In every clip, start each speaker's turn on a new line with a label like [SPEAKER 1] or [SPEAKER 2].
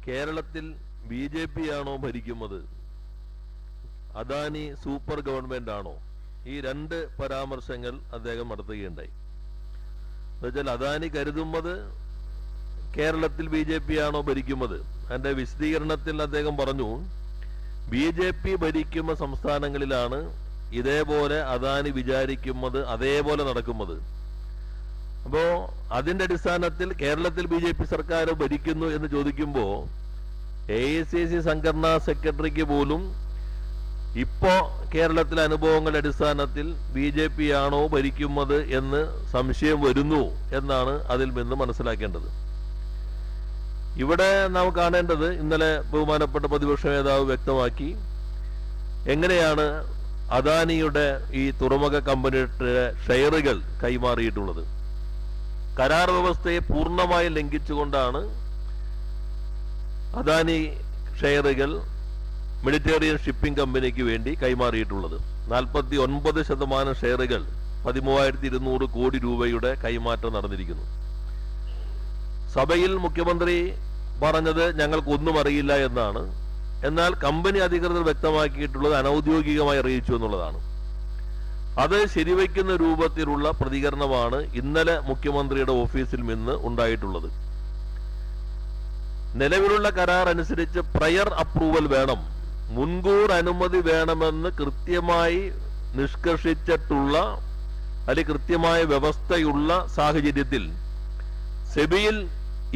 [SPEAKER 1] കേരളത്തിൽ BJP ആണോ ഭരിക്കുന്നത്, അദാനി സൂപ്പർ ഗവൺമെന്റ് ആണോ? ഈ രണ്ട് പരാമർശങ്ങൾ അദ്ദേഹം നടത്തുകയുണ്ടായി. എന്നുവെച്ചാൽ അദാനി കരുതുന്നത് കേരളത്തിൽ BJP ആണോ ഭരിക്കുന്നത്. അതിന്റെ വിശദീകരണത്തിൽ അദ്ദേഹം പറഞ്ഞു, BJP ഭരിക്കുന്ന സംസ്ഥാനങ്ങളിലാണ് ഇതേപോലെ അദാനി വിചാരിക്കുന്നത് അതേപോലെ നടക്കുന്നത്. അപ്പോ അതിന്റെ അടിസ്ഥാനത്തിൽ കേരളത്തിൽ BJP സർക്കാർ ഭരിക്കുന്നു എന്ന് ചോദിക്കുമ്പോൾ AICC സംഘടനാ സെക്രട്ടറിക്ക് പോലും ഇപ്പോ കേരളത്തിലെ അനുഭവങ്ങളുടെ അടിസ്ഥാനത്തിൽ BJP ആണോ ഭരിക്കുന്നത് എന്ന് സംശയം വരുന്നു എന്നാണ് അതിൽ നിന്ന് മനസ്സിലാക്കേണ്ടത്. ഇവിടെ നാം കാണേണ്ടത്, ഇന്നലെ ബഹുമാനപ്പെട്ട പ്രതിപക്ഷ നേതാവ് വ്യക്തമാക്കി എങ്ങനെയാണ് അദാനിയുടെ ഈ തുറമുഖ കമ്പനിയുടെ ഷെയറുകൾ കൈമാറിയിട്ടുള്ളത്. കരാർ വ്യവസ്ഥയെ പൂർണ്ണമായി ലംഘിച്ചുകൊണ്ടാണ് അദാനി ഷെയറുകൾ മെഡിറ്ററേനിയൻ ഷിപ്പിംഗ് കമ്പനിക്ക് വേണ്ടി കൈമാറിയിട്ടുള്ളത്. 49% ഷെയറുകൾ 13,200 കോടി രൂപയുടെ കൈമാറ്റം നടന്നിരിക്കുന്നു. സഭയിൽ മുഖ്യമന്ത്രി പറഞ്ഞത് ഞങ്ങൾക്കൊന്നും അറിയില്ല എന്നാണ്. എന്നാൽ കമ്പനി അധികൃതർ വ്യക്തമാക്കിയിട്ടുള്ളത് അനൌദ്യോഗികമായി അറിയിച്ചു എന്നുള്ളതാണ്. അത് ശരിവയ്ക്കുന്ന രൂപത്തിലുള്ള പ്രതികരണമാണ് ഇന്നലെ മുഖ്യമന്ത്രിയുടെ ഓഫീസിൽ നിന്ന് ഉണ്ടായിട്ടുള്ളത്. നിലവിലുള്ള കരാർ അനുസരിച്ച് പ്രയർ അപ്രൂവൽ വേണം, മുൻകൂർ അനുമതി വേണമെന്ന് കൃത്യമായി നിഷ്കർഷിച്ചിട്ടുള്ള അല്ലെങ്കിൽ കൃത്യമായ വ്യവസ്ഥയുള്ള സാഹചര്യത്തിൽ സെബിയിൽ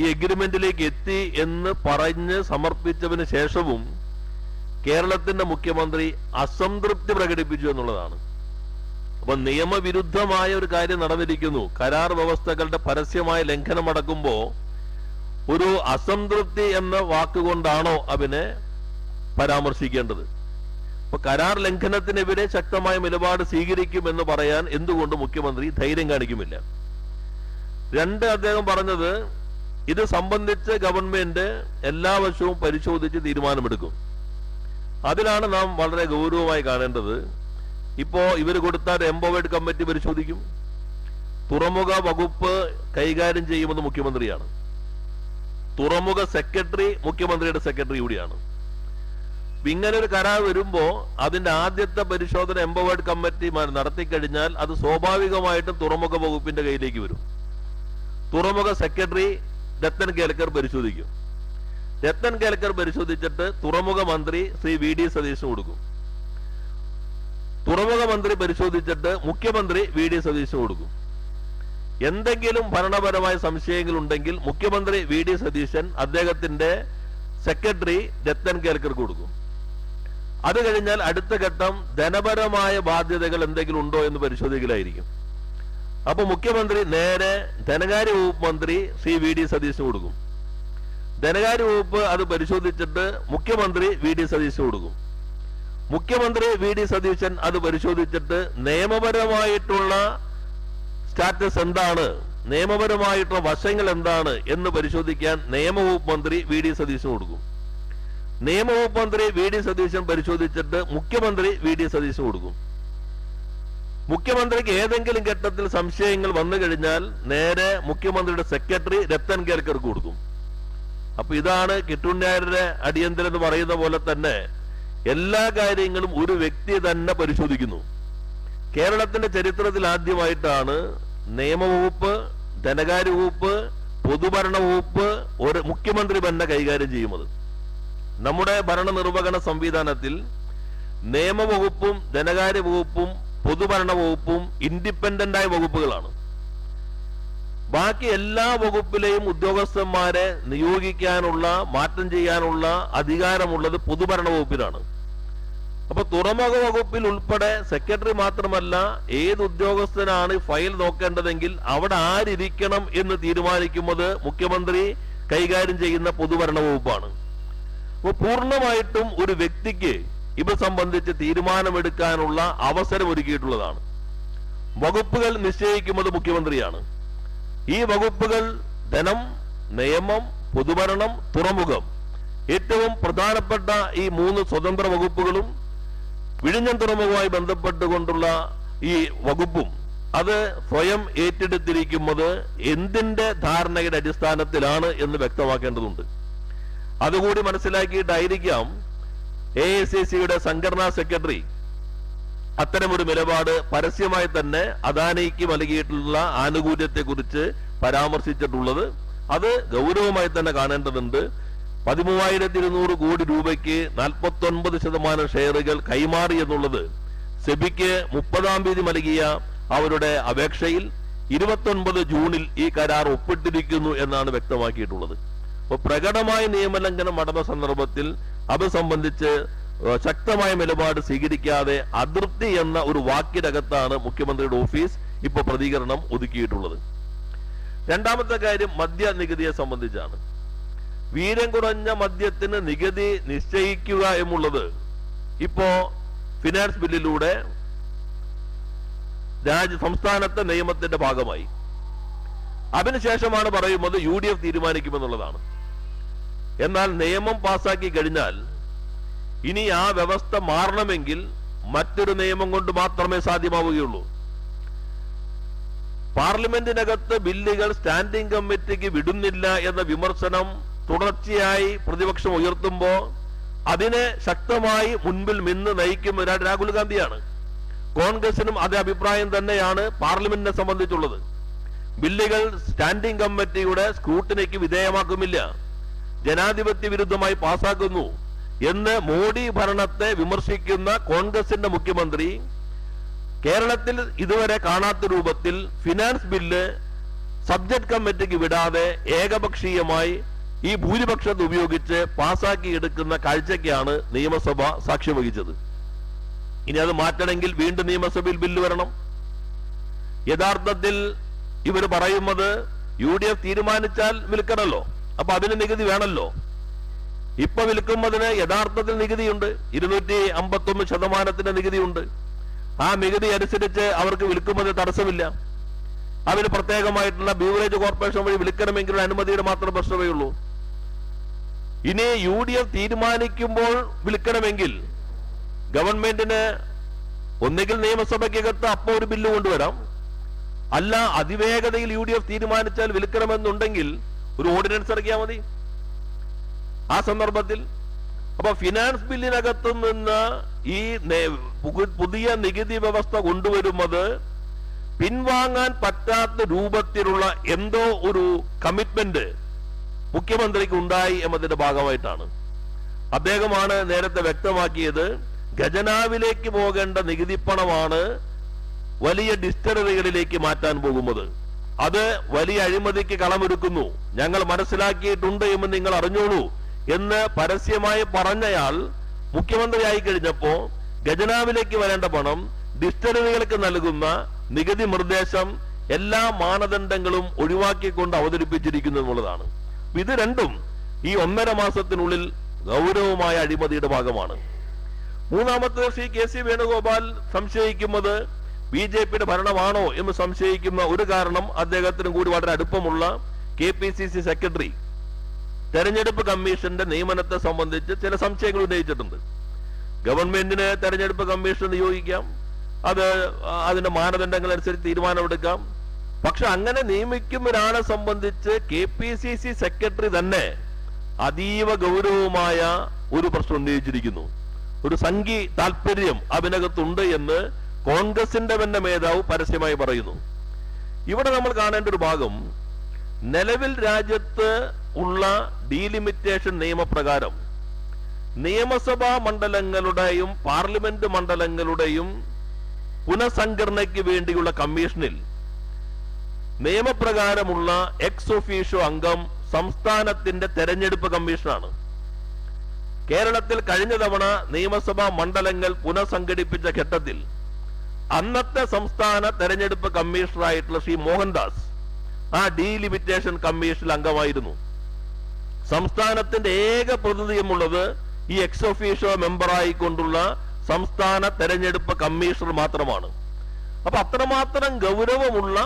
[SPEAKER 1] ഈ എഗ്രിമെന്റിലേക്ക് എത്തി എന്ന് പറഞ്ഞ് സമർപ്പിച്ചതിന് ശേഷവും കേരളത്തിന്റെ മുഖ്യമന്ത്രി അസംതൃപ്തി പ്രകടിപ്പിച്ചു എന്നുള്ളതാണ്. അപ്പൊ നിയമവിരുദ്ധമായ ഒരു കാര്യം നടന്നിരിക്കുന്നു. കരാർ വ്യവസ്ഥകളുടെ പരസ്യമായ ലംഘനം അടക്കുമ്പോ ഒരു അസംതൃപ്തി എന്ന വാക്കുകൊണ്ടാണോ അതിനെ പരാമർശിക്കേണ്ടത്? അപ്പൊ കരാർ ലംഘനത്തിനെതിരെ ശക്തമായ നിലപാട് സ്വീകരിക്കുമെന്ന് പറയാൻ എന്തുകൊണ്ട് മുഖ്യമന്ത്രി ധൈര്യം കാണിക്കുമില്ല? രണ്ട്, അദ്ദേഹം പറഞ്ഞത് ഇത് സംബന്ധിച്ച് ഗവൺമെന്റ് എല്ലാ വശവും പരിശോധിച്ച് തീരുമാനമെടുക്കും. അതിലാണ് നാം വളരെ ഗൗരവമായി കാണേണ്ടത്. ഇപ്പോ ഇവർ കൊടുത്ത എംപവേർഡ് കമ്മിറ്റി പരിശോധിക്കും. തുറമുഖ വകുപ്പ് കൈകാര്യം ചെയ്യുന്നത് മുഖ്യമന്ത്രിയാണ്. തുറമുഖ സെക്രട്ടറി മുഖ്യമന്ത്രിയുടെ സെക്രട്ടറി കൂടിയാണ്. ഇങ്ങനെ ഒരു കരാർ വരുമ്പോ അതിന്റെ ആദ്യത്തെ പരിശോധന എംപവേർഡ് കമ്മിറ്റി നടത്തിക്കഴിഞ്ഞാൽ അത് സ്വാഭാവികമായിട്ടും തുറമുഖ വകുപ്പിന്റെ കയ്യിലേക്ക് വരും. തുറമുഖ സെക്രട്ടറി രത്തൻ കേൽക്കർ പരിശോധിക്കും. രത്തൻ കേൽക്കർ പരിശോധിച്ചിട്ട് തുറമുഖ മന്ത്രി ശ്രീ VD സതീശന് കൊടുക്കും. തുറമുഖ മന്ത്രി പരിശോധിച്ചിട്ട് മുഖ്യമന്ത്രി VD സതീശന് കൊടുക്കും. എന്തെങ്കിലും ഭരണപരമായ സംശയങ്ങൾ ഉണ്ടെങ്കിൽ മുഖ്യമന്ത്രി VD സതീശൻ അദ്ദേഹത്തിന്റെ സെക്രട്ടറി രത്തൻ കേൽക്കർ കൊടുക്കും. അത് കഴിഞ്ഞാൽ അടുത്ത ഘട്ടം ധനപരമായ ബാധ്യതകൾ എന്തെങ്കിലും ഉണ്ടോ എന്ന് പരിശോധിക്കലായിരിക്കും. അപ്പൊ മുഖ്യമന്ത്രി നേരെ ധനകാര്യ വകുപ്പ് മന്ത്രി ശ്രീ VD സതീശന് കൊടുക്കും. ധനകാര്യ വകുപ്പ് അത് പരിശോധിച്ചിട്ട് മുഖ്യമന്ത്രി VD സതീശന് കൊടുക്കും. മുഖ്യമന്ത്രി VD സതീശൻ അത് പരിശോധിച്ചിട്ട് നിയമപരമായിട്ടുള്ള സ്റ്റാറ്റസ് എന്താണ്, നിയമപരമായിട്ടുള്ള വശങ്ങൾ എന്താണ് എന്ന് പരിശോധിക്കാൻ നിയമവകുപ്പ് മന്ത്രി VD സതീശന് കൊടുക്കും. നിയമവകുപ്പ് മന്ത്രി VD സതീശൻ പരിശോധിച്ചിട്ട് മുഖ്യമന്ത്രി VD സതീശന് കൊടുക്കും. മുഖ്യമന്ത്രിക്ക് ഏതെങ്കിലും ഘട്ടത്തിൽ സംശയങ്ങൾ വന്നു കഴിഞ്ഞാൽ നേരെ മുഖ്യമന്ത്രിയുടെ സെക്രട്ടറി രത്തൻ കേൽക്കർക്ക് കൊടുക്കും. അപ്പൊ ഇതാണ് കിട്ടുണ്ണിയാരുടെ അടിയന്തരം എന്ന് പറയുന്ന പോലെ തന്നെ എല്ലാ കാര്യങ്ങളും ഒരു വ്യക്തി തന്നെ പരിശോധിക്കുന്നു. കേരളത്തിന്റെ ചരിത്രത്തിൽ ആദ്യമായിട്ടാണ് നിയമവകുപ്പ്, ധനകാര്യ വകുപ്പ്, പൊതുഭരണ വകുപ്പ് ഒരു മുഖ്യമന്ത്രി തന്നെ കൈകാര്യം ചെയ്യുന്നത്. നമ്മുടെ ഭരണനിർവഹണ സംവിധാനത്തിൽ നിയമവകുപ്പും ധനകാര്യ വകുപ്പും പൊതുഭരണ വകുപ്പും ഇൻഡിപെൻഡന്റ് ആയ വകുപ്പുകളാണ്. ബാക്കി എല്ലാ വകുപ്പിലെയും ഉദ്യോഗസ്ഥന്മാരെ നിയോഗിക്കാനുള്ള, മാറ്റം ചെയ്യാനുള്ള അധികാരമുള്ളത് പൊതുഭരണ വകുപ്പിലാണ്. അപ്പൊ തുറമുഖ വകുപ്പിൽ ഉൾപ്പെടെ സെക്രട്ടറി മാത്രമല്ല, ഏത് ഉദ്യോഗസ്ഥനാണ് ഫയൽ നോക്കേണ്ടതെങ്കിൽ അവിടെ ആരിക്കണം എന്ന് തീരുമാനിക്കുന്നത് മുഖ്യമന്ത്രി കൈകാര്യം ചെയ്യുന്ന പൊതുഭരണ വകുപ്പാണ്. അപ്പൊ പൂർണ്ണമായിട്ടും ഒരു വ്യക്തിക്ക് ഇത് സംബന്ധിച്ച് തീരുമാനമെടുക്കാനുള്ള അവസരം ഒരുക്കിയിട്ടുള്ളതാണ്. വകുപ്പുകൾ നിശ്ചയിക്കുന്നത് മുഖ്യമന്ത്രിയാണ്. ഈ വകുപ്പുകൾ ധനം, നിയമം, പൊതുഭരണം, തുറമുഖം, ഏറ്റവും പ്രധാനപ്പെട്ട ഈ 3 സ്വതന്ത്ര വകുപ്പുകളും വിഴിഞ്ഞം തുറമുഖവുമായി ബന്ധപ്പെട്ടുകൊണ്ടുള്ള ഈ വകുപ്പും അത് സ്വയം ഏറ്റെടുത്തിരിക്കുന്നത് എന്തിന്റെ ധാരണയുടെ അടിസ്ഥാനത്തിലാണ് എന്ന് വ്യക്തമാക്കേണ്ടതുണ്ട്. അതുകൂടി മനസ്സിലാക്കിയിട്ടായിരിക്കാം AICCയുടെ സംഘടനാ സെക്രട്ടറി അത്തരമൊരു നിലപാട് പരസ്യമായി തന്നെ അദാനിക്ക് നൽകിയിട്ടുള്ള ആനുകൂല്യത്തെക്കുറിച്ച് പരാമർശിച്ചിട്ടുള്ളത്. അത് ഗൗരവമായി തന്നെ കാണേണ്ടതുണ്ട്. 13,200 കോടി രൂപയ്ക്ക് 49% ഷെയറുകൾ കൈമാറി എന്നുള്ളത് സെബിക്ക് 30-ാം തീയതി നൽകിയ അവരുടെ അപേക്ഷയിൽ 29 ജൂണിൽ ഈ കരാർ ഒപ്പിട്ടിരിക്കുന്നു എന്നാണ് വ്യക്തമാക്കിയിട്ടുള്ളത്. അപ്പോൾ പ്രകടമായ നിയമലംഘനം നടന്ന സന്ദർഭത്തിൽ അത് സംബന്ധിച്ച് ശക്തമായ നിലപാട് സ്വീകരിക്കാതെ അതൃപ്തി എന്ന ഒരു വാക്കിനകത്താണ് മുഖ്യമന്ത്രിയുടെ ഓഫീസ് ഇപ്പോൾ പ്രതികരണം ഒതുക്കിയിട്ടുള്ളത്. രണ്ടാമത്തെ കാര്യം മദ്യ നികുതിയെ സംബന്ധിച്ചാണ്. വീര്യം കുറഞ്ഞ മദ്യത്തിന് നികുതി നിശ്ചയിക്കുക എന്നുള്ളത് ഇപ്പോ ഫിനാൻസ് ബില്ലിലൂടെ സംസ്ഥാനത്തെ നിയമത്തിന്റെ ഭാഗമായി. അതിനുശേഷമാണ് പറയുന്നത് UDF തീരുമാനിക്കുമെന്നുള്ളതാണ്. എന്നാൽ നിയമം പാസാക്കി കഴിഞ്ഞാൽ ഇനി ആ വ്യവസ്ഥ മാറണമെങ്കിൽ മറ്റൊരു നിയമം കൊണ്ട് മാത്രമേ സാധ്യമാവുകയുള്ളൂ. പാർലമെന്റിനകത്ത് ബില്ലുകൾ സ്റ്റാൻഡിംഗ് കമ്മിറ്റിക്ക് വിടുന്നില്ല എന്ന വിമർശനം തുടർച്ചയായി പ്രതിപക്ഷം ഉയർത്തുമ്പോൾ അതിനെ ശക്തമായി മുൻപിൽ നിന്ന് നയിക്കുന്ന രാഹുൽ ഗാന്ധിയാണ്. കോൺഗ്രസിനും അതേ അഭിപ്രായം തന്നെയാണ് പാർലമെന്റിനെ സംബന്ധിച്ചുള്ളത്. ബില്ലുകൾ സ്റ്റാൻഡിംഗ് കമ്മിറ്റിയുടെ സ്ക്രൂട്ടിനിക്ക് വിധേയമാക്കുമില്ല, ജനാധിപത്യ വിരുദ്ധമായി പാസാക്കുന്നു എന്ന് മോഡി ഭരണത്തെ വിമർശിക്കുന്ന കോൺഗ്രസിന്റെ മുഖ്യമന്ത്രി കേരളത്തിൽ ഇതുവരെ കാണാത്ത രൂപത്തിൽ ഫിനാൻസ് ബില്ല് സബ്ജക്ട് കമ്മിറ്റിക്ക് വിടാതെ ഏകപക്ഷീയമായി ഈ ഭൂരിപക്ഷത്തെ ഉപയോഗിച്ച് പാസാക്കിയെടുക്കുന്ന കാഴ്ചയ്ക്കാണ് നിയമസഭ സാക്ഷ്യം വഹിച്ചത്. ഇനി അത് മാറ്റണമെങ്കിൽ വീണ്ടും നിയമസഭയിൽ ബില്ല് വരണം. യഥാർത്ഥത്തിൽ ഇവർ പറയുന്നത് UDF തീരുമാനിച്ചാൽ വിൽക്കണമല്ലോ, അപ്പൊ അതിന് നികുതി വേണമല്ലോ. ഇപ്പൊ വിൽക്കുന്നതിന് യഥാർത്ഥത്തിൽ നികുതിയുണ്ട്, 251% നികുതിയുണ്ട്. ആ നികുതി അനുസരിച്ച് അവർക്ക് വിൽക്കുന്നതിന് തടസ്സമില്ല. അതിന് പ്രത്യേകമായിട്ടുള്ള ബീവറേജ് കോർപ്പറേഷൻ വഴി വിൽക്കണമെങ്കിൽ അനുമതിയുടെ മാത്രം പ്രശ്നമേ ഉള്ളൂ. ഇനി UDF തീരുമാനിക്കുമ്പോൾ വിൽക്കണമെങ്കിൽ ഗവൺമെന്റിന് ഒന്നുകിൽ നിയമസഭയ്ക്കകത്ത് അപ്പോൾ ഒരു ബില്ല് കൊണ്ടുവരാം, അല്ല അതിവേഗതയിൽ UDF തീരുമാനിച്ചാൽ വിൽക്കണമെന്നുണ്ടെങ്കിൽ ഒരു ഓർഡിനൻസ് ഇറക്കിയാൽ മതി. ആ സന്ദർഭത്തിൽ അപ്പൊ ഫിനാൻസ് ബില്ലിനകത്തു നിന്ന് ഈ പുതിയ നികുതി വ്യവസ്ഥ കൊണ്ടുവരുന്നത് പിൻവാങ്ങാൻ പറ്റാത്ത രൂപത്തിലുള്ള എന്തോ ഒരു കമ്മിറ്റ്മെന്റ് മുഖ്യമന്ത്രിക്ക് ഉണ്ടായി എന്നതിന്റെ ഭാഗമായിട്ടാണ്. അദ്ദേഹമാണ് നേരത്തെ വ്യക്തമാക്കിയത്, ഖജനാവിലേക്ക് പോകേണ്ട നികുതിപ്പണമാണ് വലിയ ഡിസ്റ്റലറികളിലേക്ക് മാറ്റാൻ പോകുന്നത്. അത് വലിയ അഴിമതിക്ക് കളമൊരുക്കുന്നു, ഞങ്ങൾ മനസ്സിലാക്കിയിട്ടുണ്ട് എന്ന് നിങ്ങൾ അറിഞ്ഞോളൂ എന്ന് പരസ്യമായി പറഞ്ഞയാൾ മുഖ്യമന്ത്രിയായി കഴിഞ്ഞപ്പോ ഖജനാവിലേക്ക് വരേണ്ട പണം ഡിസ്റ്റലറികൾക്ക് നൽകുന്ന നികുതി നിർദ്ദേശം എല്ലാ മാനദണ്ഡങ്ങളും ഒഴിവാക്കിക്കൊണ്ട് അവതരിപ്പിച്ചിരിക്കുന്നു എന്നുള്ളതാണ്. ഇത് രണ്ടും ഈ 1.5 മാസത്തിനുള്ളിൽ ഗൗരവമായ അഴിമതിയുടെ ഭാഗമാണ്. മൂന്നാമത്തെ ശ്രീ KC വേണുഗോപാൽ സംശയിക്കുന്നത് BJPയുടെ ഭരണമാണോ എന്ന് സംശയിക്കുന്ന ഒരു കാരണം അദ്ദേഹത്തിനും കൂടി വളരെ അടുപ്പമുള്ള KPCC സെക്രട്ടറി തെരഞ്ഞെടുപ്പ് കമ്മീഷന്റെ നിയമനത്തെ സംബന്ധിച്ച് ചില സംശയങ്ങൾ ഉന്നയിച്ചിട്ടുണ്ട്. ഗവൺമെന്റിന് തെരഞ്ഞെടുപ്പ് കമ്മീഷൻ നിയോഗിക്കാം, അത് അതിന്റെ മാനദണ്ഡങ്ങൾ അനുസരിച്ച് തീരുമാനമെടുക്കാം. പക്ഷെ അങ്ങനെ നിയമിക്കുന്ന ഒരാളെ സംബന്ധിച്ച് KPCC സെക്രട്ടറി തന്നെ അതീവ ഗൗരവമായ ഒരു പ്രശ്നം ഉന്നയിച്ചിരിക്കുന്നു. ഒരു സംഘി താല്പര്യം അതിനകത്തുണ്ട് എന്ന് കോൺഗ്രസിന്റെ തന്നെ മേധാവ് പരസ്യമായി പറയുന്നു. ഇവിടെ നമ്മൾ കാണേണ്ട ഒരു ഭാഗം, നിലവിൽ രാജ്യത്ത് ഉള്ള ഡീലിമിറ്റേഷൻ നിയമപ്രകാരം നിയമസഭാ മണ്ഡലങ്ങളുടെയും പാർലമെന്റ് മണ്ഡലങ്ങളുടെയും പുനഃസംഘടനയ്ക്ക് വേണ്ടിയുള്ള കമ്മീഷനിൽ നിയമപ്രകാരമുള്ള എക്സ് ഒഫീഷ്യോ അംഗം സംസ്ഥാനത്തിന്റെ തെരഞ്ഞെടുപ്പ് കമ്മീഷനാണ്. കേരളത്തിൽ കഴിഞ്ഞ തവണ നിയമസഭാ മണ്ഡലങ്ങൾ പുനഃസംഘടിപ്പിച്ച ഘട്ടത്തിൽ അന്നത്തെ സംസ്ഥാന തെരഞ്ഞെടുപ്പ് കമ്മീഷണറായിട്ടുള്ള ശ്രീ മോഹൻദാസ് ആ ഡീലിമിറ്റേഷൻ കമ്മീഷനിൽ അംഗമായിരുന്നു. സംസ്ഥാനത്തിന്റെ ഏക പ്രതിനിധിയുമുള്ളത് ഈ എക്സ് ഒഫീഷ്യോ മെമ്പറായിക്കൊണ്ടുള്ള സംസ്ഥാന തെരഞ്ഞെടുപ്പ് കമ്മീഷണർ മാത്രമാണ്. അപ്പൊ അത്രമാത്രം ഗൗരവമുള്ള,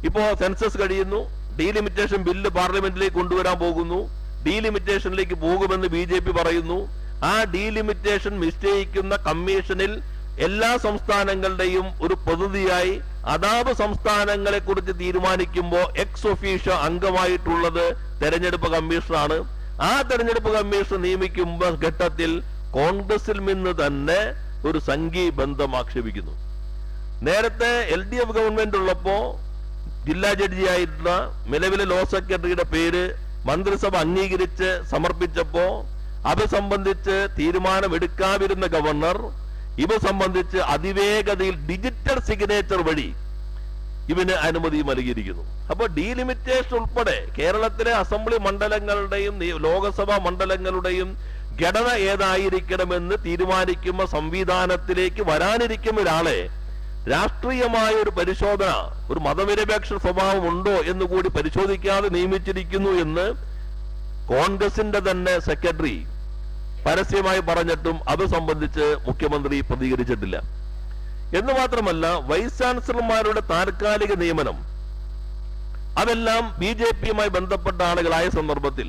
[SPEAKER 1] ഇപ്പോ സെൻസസ് കഴിയുന്നു, ഡീലിമിറ്റേഷൻ ബില്ല് പാർലമെന്റിലേക്ക് കൊണ്ടുവരാൻ പോകുന്നു, ഡീലിമിറ്റേഷനിലേക്ക് പോകുമെന്ന് BJP പറയുന്നു. ആ ഡീലിമിറ്റേഷൻ നിശ്ചയിക്കുന്ന കമ്മീഷനിൽ എല്ലാ സംസ്ഥാനങ്ങളുടെയും ഒരു പ്രതിനിധിയായി അതാത് സംസ്ഥാനങ്ങളെ കുറിച്ച് തീരുമാനിക്കുമ്പോൾ എക്സ് ഒഫീഷ്യോ അംഗമായിട്ടുള്ളത് തെരഞ്ഞെടുപ്പ് കമ്മീഷനാണ്. ആ തെരഞ്ഞെടുപ്പ് കമ്മീഷൻ നിയമിക്കുമ്പോ ഘട്ടത്തിൽ കോൺഗ്രസിൽ നിന്ന് തന്നെ ഒരു സംഘീയ ബന്ധം ആക്ഷേപിക്കുന്നു. നേരത്തെ LDF ഗവൺമെന്റ് ഉള്ളപ്പോ ജില്ലാ ജഡ്ജിയായിട്ടുള്ള നിലവിലെ ലോ സെക്രട്ടറിയുടെ പേര് മന്ത്രിസഭ അംഗീകരിച്ച് സമർപ്പിച്ചപ്പോ അത് സംബന്ധിച്ച് തീരുമാനമെടുക്കാതിരുന്ന ഗവർണർ ഇവ സംബന്ധിച്ച് അതിവേഗതയിൽ ഡിജിറ്റൽ സിഗ്നേച്ചർ വഴി ഇവന് അനുമതി നൽകിയിരിക്കുന്നു. അപ്പൊ ഡീലിമിറ്റേഷൻ ഉൾപ്പെടെ കേരളത്തിലെ അസംബ്ലി മണ്ഡലങ്ങളുടെയും ലോകസഭാ മണ്ഡലങ്ങളുടെയും ഘടന ഏതായിരിക്കണമെന്ന് തീരുമാനിക്കുന്ന സംവിധാനത്തിലേക്ക് വരാനിരിക്കുന്ന ഒരാളെ രാഷ്ട്രീയമായ ഒരു പരിശോധന, ഒരു മതനിരപേക്ഷ സ്വഭാവം ഉണ്ടോ എന്ന് കൂടി പരിശോധിക്കാതെ നിയമിച്ചിരിക്കുന്നു എന്ന് കോൺഗ്രസിന്റെ തന്നെ സെക്രട്ടറി പരസ്യമായി പറഞ്ഞിട്ടും അത് സംബന്ധിച്ച് മുഖ്യമന്ത്രി പ്രതികരിച്ചിട്ടില്ല. എന്ന് മാത്രമല്ല, വൈസ് ചാൻസലർമാരുടെ താൽക്കാലിക നിയമനം അതെല്ലാം BJPയുമായി ബന്ധപ്പെട്ട ആളുകളായ സന്ദർഭത്തിൽ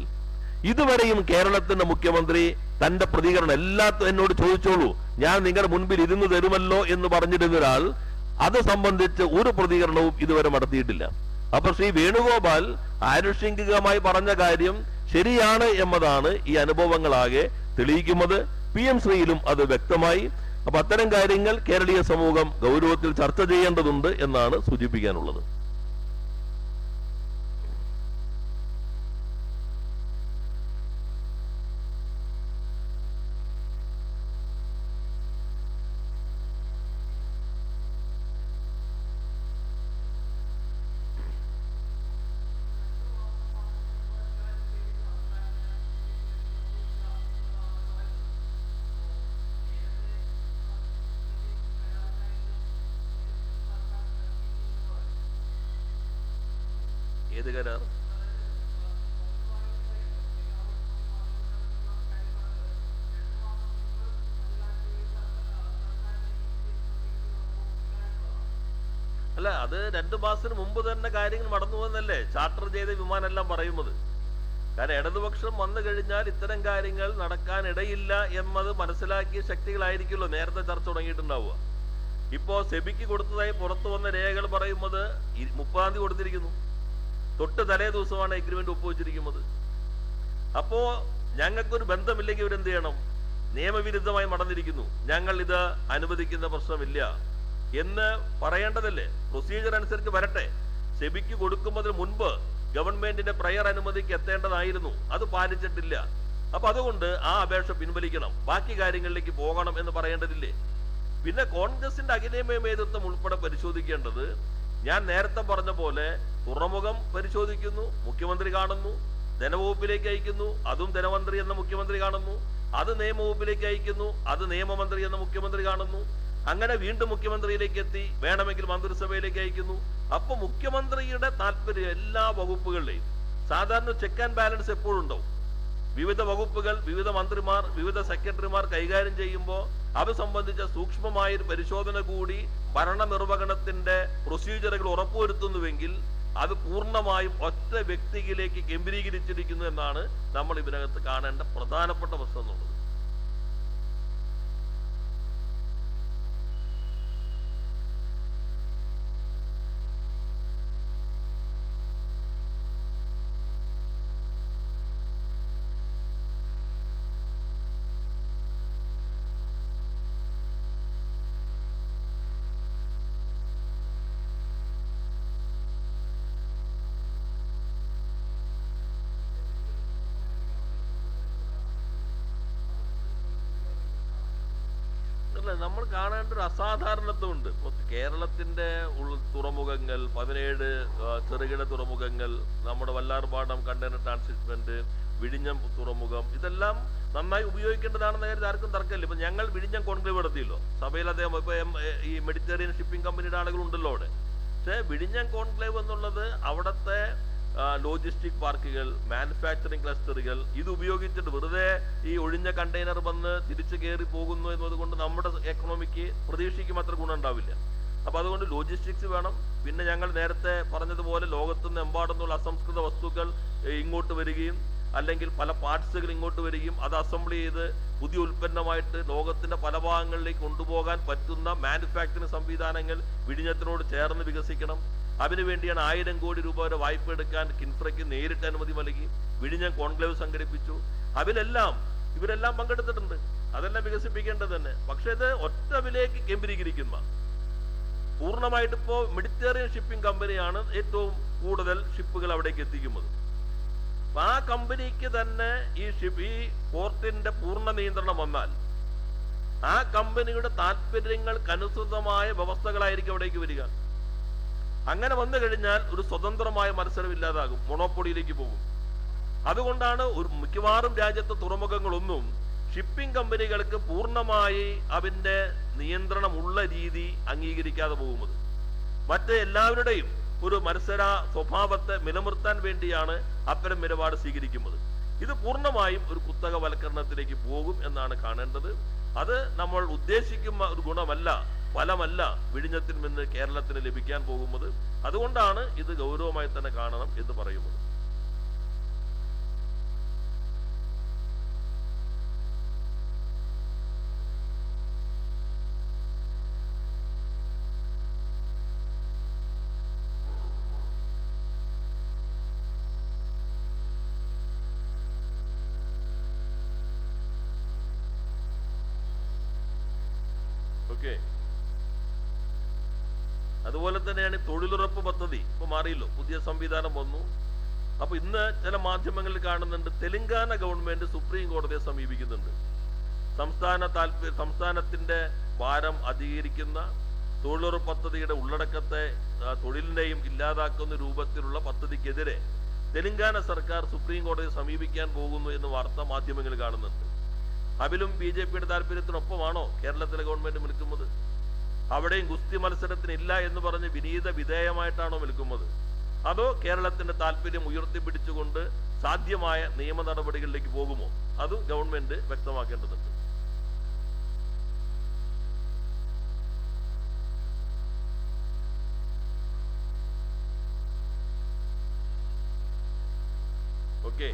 [SPEAKER 1] ഇതുവരെയും കേരളത്തിന്റെ മുഖ്യമന്ത്രി തന്റെ പ്രതികരണം എല്ലാത്തും എന്നോട് ചോദിച്ചോളൂ, ഞാൻ നിങ്ങളുടെ മുൻപിൽ ഇരുന്ന് തരുമല്ലോ എന്ന് പറഞ്ഞിരുന്ന ഒരാൾ അത് സംബന്ധിച്ച് ഒരു പ്രതികരണവും ഇതുവരെ നടത്തിയിട്ടില്ല. അപ്പൊ ശ്രീ വേണുഗോപാൽ ആനുഷംഗികമായി പറഞ്ഞ കാര്യം ശരിയാണ് എന്നതാണ് ഈ അനുഭവങ്ങളാകെ തെളിയിക്കുന്നത്. PM ശ്രീയിലും അത് വ്യക്തമായി. അപ്പൊ അത്തരം കാര്യങ്ങൾ കേരളീയ സമൂഹം ഗൗരവത്തിൽ ചർച്ച ചെയ്യേണ്ടതുണ്ട് എന്നാണ് സൂചിപ്പിക്കാനുള്ളത്. ഏത് കരാർ? അല്ല, അത് 2 മാസത്തിന് മുമ്പ് തന്നെ കാര്യങ്ങൾ നടന്നു പോകുന്നല്ലേ ചാർട്ടർ ചെയ്ത വിമാനെല്ലാം പറയുന്നത്. കാരണം ഇടതുപക്ഷം വന്നു കഴിഞ്ഞാൽ ഇത്തരം കാര്യങ്ങൾ നടക്കാൻ ഇടയില്ല എന്നത് മനസ്സിലാക്കിയ ശക്തികളായിരിക്കുമല്ലോ നേരത്തെ ചർച്ച തുടങ്ങിയിട്ടുണ്ടാവുക. ഇപ്പോ സെബിക്ക് കൊടുത്തതായി പുറത്തു വന്ന രേഖകൾ പറയുന്നത് 30-ാം തീയതി കൊടുത്തിരിക്കുന്നു. തൊട്ട് തലേ ദിവസമാണ് എഗ്രിമെന്റ് ഒപ്പുവെച്ചിരിക്കുന്നത്. അപ്പോ ഞങ്ങൾക്കൊരു ബന്ധമില്ലെങ്കിൽ ഇവരെന്ത് ചെയ്യണം? നിയമവിരുദ്ധമായി നടന്നിരിക്കുന്നു, ഞങ്ങൾ ഇത് അനുവദിക്കുന്ന പ്രശ്നമില്ല എന്ന് പറയേണ്ടതല്ലേ? പ്രൊസീജിയർ അനുസരിച്ച് വരട്ടെ. സെബിക്ക് കൊടുക്കുന്നതിന് മുൻപ് ഗവൺമെന്റിന്റെ പ്രയർ അനുമതിക്ക് എത്തേണ്ടതായിരുന്നു, അത് പാലിച്ചിട്ടില്ല. അപ്പൊ അതുകൊണ്ട് ആ അപേക്ഷ പിൻവലിക്കണം, ബാക്കി കാര്യങ്ങളിലേക്ക് പോകണം എന്ന് പറയേണ്ടതില്ലേ? പിന്നെ കോൺഗ്രസിന്റെ അഖിലേന്ത്യാ നേതൃത്വം ഉൾപ്പെടെ പരിശോധിക്കേണ്ടത്, ഞാൻ നേരത്തെ പറഞ്ഞ പോലെ തുറമുഖം പരിശോധിക്കുന്നു, മുഖ്യമന്ത്രി കാണുന്നു, ധനവകുപ്പിലേക്ക് അയക്കുന്നു, അതും ധനമന്ത്രി എന്ന മുഖ്യമന്ത്രി കാണുന്നു, അത് നിയമവകുപ്പിലേക്ക് അയക്കുന്നു, അത് നിയമമന്ത്രി എന്ന മുഖ്യമന്ത്രി കാണുന്നു, അങ്ങനെ വീണ്ടും മുഖ്യമന്ത്രിയിലേക്ക് എത്തി, വേണമെങ്കിൽ മന്ത്രിസഭയിലേക്ക് അയക്കുന്നു. അപ്പൊ മുഖ്യമന്ത്രിയുടെ താല്പര്യം എല്ലാ വകുപ്പുകളിലെയും സാധാരണ ചെക്ക് ആൻഡ് ബാലൻസ് എപ്പോഴും ഉണ്ടാവും. വിവിധ വകുപ്പുകൾ, വിവിധ മന്ത്രിമാർ, വിവിധ സെക്രട്ടറിമാർ കൈകാര്യം ചെയ്യുമ്പോൾ അത് സംബന്ധിച്ച സൂക്ഷ്മമായൊരു പരിശോധന കൂടി ഭരണനിർവഹണത്തിന്റെ പ്രൊസീജിയറുകൾ ഉറപ്പുവരുത്തുന്നുവെങ്കിൽ അത് പൂർണ്ണമായും ഒറ്റ വ്യക്തിയിലേക്ക് കേന്ദ്രീകരിച്ചിരിക്കുന്നു എന്നാണ് നമ്മൾ ഇതിനകത്ത് കാണേണ്ട പ്രധാനപ്പെട്ട വസ്തുത എന്നുള്ളത്. നമ്മൾ കാണേണ്ട ഒരു അസാധാരണത്വമുണ്ട്. കേരളത്തിന്റെ തുറമുഖങ്ങൾ, 17 ചെറുകിട തുറമുഖങ്ങൾ, നമ്മുടെ വല്ലാർപാടം കണ്ടെയ്നർ ട്രാൻസ്ഷിപ്മെന്റ്, വിഴിഞ്ഞം തുറമുഖം, ഇതെല്ലാം നന്നായി ഉപയോഗിക്കേണ്ടതാണെന്ന കാര്യം ആർക്കും തർക്കമില്ല. ഇപ്പൊ ഞങ്ങൾ വിഴിഞ്ഞം കോൺക്ലേവ് നടത്തിയല്ലോ സഭയിൽ. അദ്ദേഹം ഇപ്പൊ ഈ മെഡിറ്ററേനിയൻ ഷിപ്പിംഗ് കമ്പനിയുടെ ആളുകളുണ്ടല്ലോ അവിടെ. പക്ഷെ വിഴിഞ്ഞം കോൺക്ലേവ് എന്നുള്ളത് അവിടുത്തെ ലോജിസ്റ്റിക് പാർക്കുകൾ, മാനുഫാക്ചറിങ് ക്ലസ്റ്ററുകൾ, ഇത് ഉപയോഗിച്ചിട്ട് വെറുതെ ഈ ഒഴിഞ്ഞ കണ്ടെയ്നർ വന്ന് തിരിച്ചു കയറി പോകുന്നു എന്നതുകൊണ്ട് നമ്മുടെ എക്കണോമിക്ക് പ്രതീക്ഷിക്കും അത്ര ഗുണം ഉണ്ടാവില്ല. അപ്പൊ അതുകൊണ്ട് ലോജിസ്റ്റിക്സ് വേണം. പിന്നെ ഞങ്ങൾ നേരത്തെ പറഞ്ഞതുപോലെ ലോകത്തുനിന്ന് എമ്പാടുന്നുള്ള അസംസ്കൃത വസ്തുക്കൾ ഇങ്ങോട്ട് വരികയും അല്ലെങ്കിൽ പല പാർട്സുകൾ ഇങ്ങോട്ട് വരികയും അത് അസംബിൾ ചെയ്ത് പുതിയ ഉൽപ്പന്നമായിട്ട് ലോകത്തിന്റെ പല ഭാഗങ്ങളിലേക്ക് കൊണ്ടുപോകാൻ പറ്റുന്ന മാനുഫാക്ചറിങ് സംവിധാനങ്ങൾ വിഴിഞ്ഞത്തിനോട് ചേർന്ന് വികസിക്കണം. അതിനുവേണ്ടിയാണ് 1000 കോടി രൂപ വരെ വായ്പ എടുക്കാൻ കിൻഫ്രയ്ക്ക് നേരിട്ട് അനുമതി നൽകി. വിഴിഞ്ഞം കോൺക്ലേവ് സംഘടിപ്പിച്ചു. ഇവരെല്ലാം പങ്കെടുത്തിട്ടുണ്ട്. അതെല്ലാം വികസിപ്പിക്കേണ്ടത് തന്നെ. പക്ഷെ ഇത് ഒറ്റവിലേക്ക് കേന്ദ്രീകരിക്കുന്ന, പൂർണ്ണമായിട്ട് ഇപ്പോൾ മെഡിറ്ററേനിയൻ ഷിപ്പിംഗ് കമ്പനിയാണ് ഏറ്റവും കൂടുതൽ ഷിപ്പുകൾ അവിടേക്ക് എത്തിക്കുന്നത്. ആ കമ്പനിക്ക് തന്നെ ഈ പോർട്ടിന്റെ പൂർണ്ണ നിയന്ത്രണം വന്നാൽ ആ കമ്പനിയുടെ താല്പര്യങ്ങൾക്കനുസൃതമായ വ്യവസ്ഥകളായിരിക്കും അവിടേക്ക് വരിക. അങ്ങനെ വന്നു കഴിഞ്ഞാൽ ഒരു സ്വതന്ത്രമായ മത്സരം ഇല്ലാതാകും, മൊണോപ്പൊളിയിലേക്ക് പോകും. അതുകൊണ്ടാണ് മിക്കവാറും രാജ്യത്തെ തുറമുഖങ്ങളൊന്നും ഷിപ്പിംഗ് കമ്പനികൾക്ക് പൂർണ്ണമായി അതിന്റെ നിയന്ത്രണമുള്ള രീതി അംഗീകരിക്കാതെ പോകുന്നത്. മറ്റ് എല്ലാവരുടെയും ഒരു മത്സര സ്വഭാവത്തെ നിലനിർത്താൻ വേണ്ടിയാണ് അത്തരം നിലപാട് സ്വീകരിക്കുന്നത്. ഇത് പൂർണ്ണമായും ഒരു കുത്തകവൽക്കരണത്തിലേക്ക് പോകും എന്നാണ് കാണേണ്ടത്. അത് നമ്മൾ ഉദ്ദേശിക്കുന്ന ഒരു ഗുണമല്ല, ഫലമല്ല വിഴിഞ്ഞത്തിൽ നിന്ന് കേരളത്തിന് ലഭിക്കാൻ പോകുന്നത്. അതുകൊണ്ടാണ് ഇത് ഗൗരവമായി തന്നെ കാണണം എന്ന് പറയുന്നത്. അതുപോലെ തന്നെയാണ് തൊഴിലുറപ്പ് പദ്ധതി. ഇപ്പൊ മാറിയല്ലോ, പുതിയ സംവിധാനം വന്നു. അപ്പൊ ഇന്ന് ചില മാധ്യമങ്ങളിൽ കാണുന്നുണ്ട് തെലങ്കാന ഗവൺമെന്റ് സുപ്രീം കോടതിയെ സമീപിക്കുന്നുണ്ട്. സംസ്ഥാനത്തിന്റെ ഭാരം അധികരിക്കുന്ന തൊഴിലുറപ്പ് പദ്ധതിയുടെ ഉള്ളടക്കത്തെ തൊഴിലിനെയും ഇല്ലാതാക്കുന്ന രൂപത്തിലുള്ള പദ്ധതിക്കെതിരെ തെലങ്കാന സർക്കാർ സുപ്രീം കോടതിയെ സമീപിക്കാൻ പോകുന്നു എന്ന് വാർത്താ മാധ്യമങ്ങൾ കാണുന്നുണ്ട്. അതിലും BJPയുടെ താല്പര്യത്തിനൊപ്പമാണോ കേരളത്തിലെ ഗവൺമെന്റ് നിൽക്കുന്നത്? അവിടെയും ഗുസ്തി മത്സരത്തിനില്ല എന്ന് പറഞ്ഞ് വിനീത വിധേയമായിട്ടാണോ നിൽക്കുന്നത്? അതോ കേരളത്തിന്റെ താല്പര്യം ഉയർത്തിപ്പിടിച്ചുകൊണ്ട് സാധ്യമായ നിയമ നടപടികളിലേക്ക് പോകുമോ? അത് ഗവൺമെന്റ് വ്യക്തമാക്കേണ്ടതുണ്ട്. ഓക്കെ.